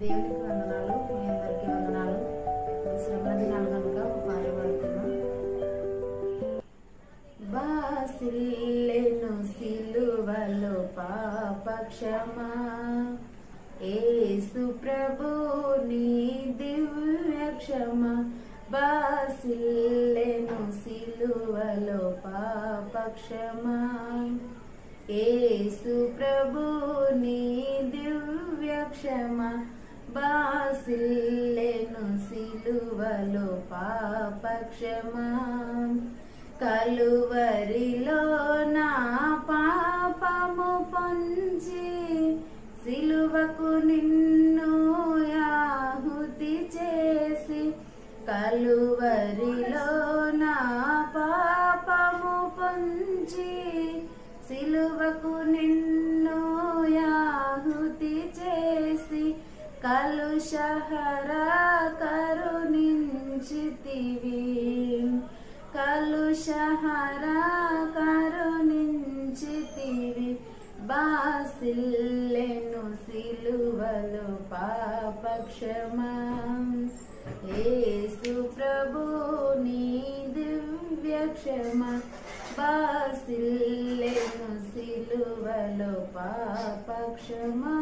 దేవునికి వందనాలు. మీ అందరికీ వందనాలు. శ్రమల దినాలు కనుక ఒక పాట పాడుతున్నాం. బాసిల్లెను సిలువలో పాప క్షమా, యేసు ప్రభు నీ దివ్య క్షమా. బాసిల్లెను సిలువలో పాప క్షమా, యేసు ప్రభు నీ దివ్య క్షమా. బాసిల్లెను సిలువలో పాప క్షమా, కలువరిలో నా పాపము పొంచి సిలువకు నిన్ను ఆహుతి చేసి, కలువరిలో నా పాపము పొంచి సిలువకు నిన్ను ఆహుతి చేసి, కలుషహర కరుణించితివి, కలుషహర కరుణించితివి. బాసిల్లెను సిలువలో పాప క్షమా, యేసు ప్రభు నీ దివ్య క్షమా. బాసిల్లెను సిలువలో పాప క్షమా.